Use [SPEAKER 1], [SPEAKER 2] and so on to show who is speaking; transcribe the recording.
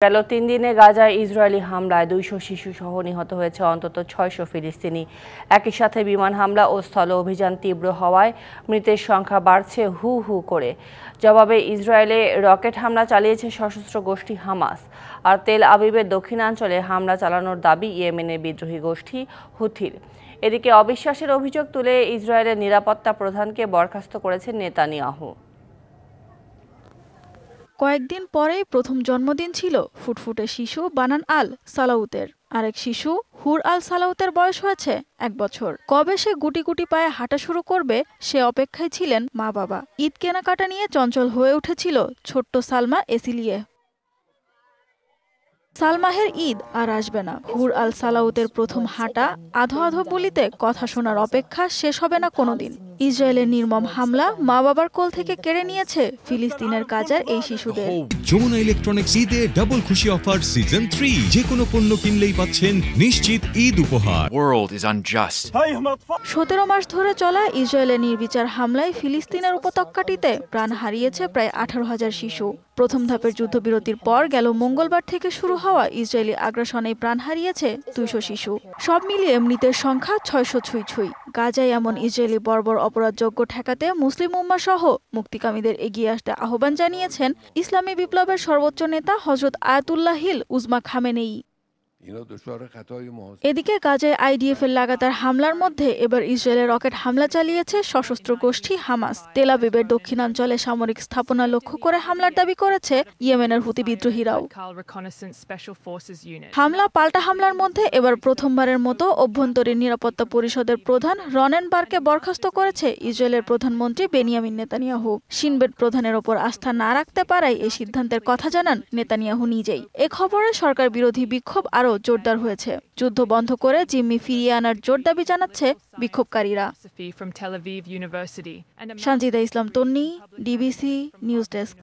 [SPEAKER 1] গেল ৩ দিনে গাজায় ইসরায়েলি হামলায় ২০০ শিশু সহ নিহত হয়েছে অন্তত ৬০০ ফিলিস্তিনি। একই সাথে বিমান হামলা ও স্থল অভিযান তীব্র হওয়ায় মৃতের সংখ্যা বাড়ছে হু হু করে। জবাবে ইসরায়েলে রকেট হামলা চালিয়েছে সশস্ত্র গোষ্ঠী হামাস। আর তেল আবিবের দক্ষিণাঞ্চলে হামলা চালানোর দাবি ইয়েমেনের বিদ্রোহী গোষ্ঠী হুথির। এদিকে অবিশ্বাসের অভিযোগ তুলে ইসরায়েলের নিরাপত্তা প্রধানকে বরখাস্ত করেছেন নেতানিয়াহু।
[SPEAKER 2] কয়েকদিন পরেই প্রথম জন্মদিন ছিল ফুটফুটে শিশু বানান আল সালাউতের। আরেক শিশু হুর আল সালাউতের বয়স হয়েছে ১ বছর। কবে সে গুটি গুটি পায়ে হাঁটা শুরু করবে সে অপেক্ষায় ছিলেন মা বাবা। ঈদ কেনাকাটা নিয়ে চঞ্চল হয়ে উঠেছিল ছোট্ট সালমা এসিলিয়ে। সালমাহের ঈদ আর আসবে না। হুর আল সালাউতের প্রথম হাঁটা আধো আধো বলিতে কথা শোনার অপেক্ষা শেষ হবে না কোনোদিন। ইসরায়েলের নির্মম হামলা মা বাবার কোল থেকে কেড়ে নিয়েছে ফিলিস্তিনের গাজার এই শিশুদের।
[SPEAKER 3] যমুনা ইলেকট্রনিক্স ঈদে ডাবল খুশি অফার সিজন 3। যে কোনো পণ্য কিনলেই পাচ্ছেন নিশ্চিত ঈদ উপহার।
[SPEAKER 4] World is unjust.
[SPEAKER 2] ১৭ মাস ধরে চলা ইসরায়েলের নির্বিচার হামলায় ফিলিস্তিনের উপত্যকাটিতে প্রাণ হারিয়েছে প্রায় ১৮,০০০ শিশু। প্রথম ধাপের যুদ্ধবিরতির পর গেল মঙ্গলবার থেকে শুরু হওয়া ইসরায়েলি আগ্রাসনে প্রাণ হারিয়েছে ২০০ শিশু। সব মিলিয়ে মৃতের সংখ্যা ৬০০ ছুঁই। গাজায় এমন ইসরায়েলি বর্বর অপরাধযোগ্য ঠেকাতে মুসলিম উম্মাহ সহ মুক্তিকামীদের এগিয়ে আসতে আহ্বান জানিয়েছেন ইসলামী বিপ্লবের সর্বোচ্চ নেতা হযরত আয়াতুল্লাহিল উজমা খামেনেয়ী। এদিকে গাজায় আইডিএফ এর লাগাতার হামলার মধ্যে এবার ইসরায়েলের রকেট হামলা চালিয়েছে সশস্ত্র গোষ্ঠী হামাস। তেল আবিবের দক্ষিণাঞ্চলে সামরিক স্থাপনা লক্ষ্য করে হামলার দাবি করেছে ইয়েমেনের হুতি বিদ্রোহীরাও। হামলা পাল্টা হামলার মধ্যে এবার প্রথমবারের মতো অভ্যন্তরীণ নিরাপত্তা পরিষদের প্রধান রনেন বারকে বরখাস্ত করেছে ইসরায়েলের প্রধানমন্ত্রী বেনিয়ামিন নেতানিয়াহু। শিনবেট প্রধানের ওপর আস্থা না রাখতে পারায় এই সিদ্ধান্তের কথা জানান নেতানিয়াহু নিজেই। এ খবরে সরকার বিরোধী বিক্ষোভ আরও জোরদার হয়েছে। যুদ্ধ বন্ধ করে জিম্মি ফিরিয়ে আনার জোর দাবি জানাচ্ছে বিক্ষোভকারীরা। সানজিদা ইসলাম তন্নি, ডিবিসি নিউজ ডেস্ক।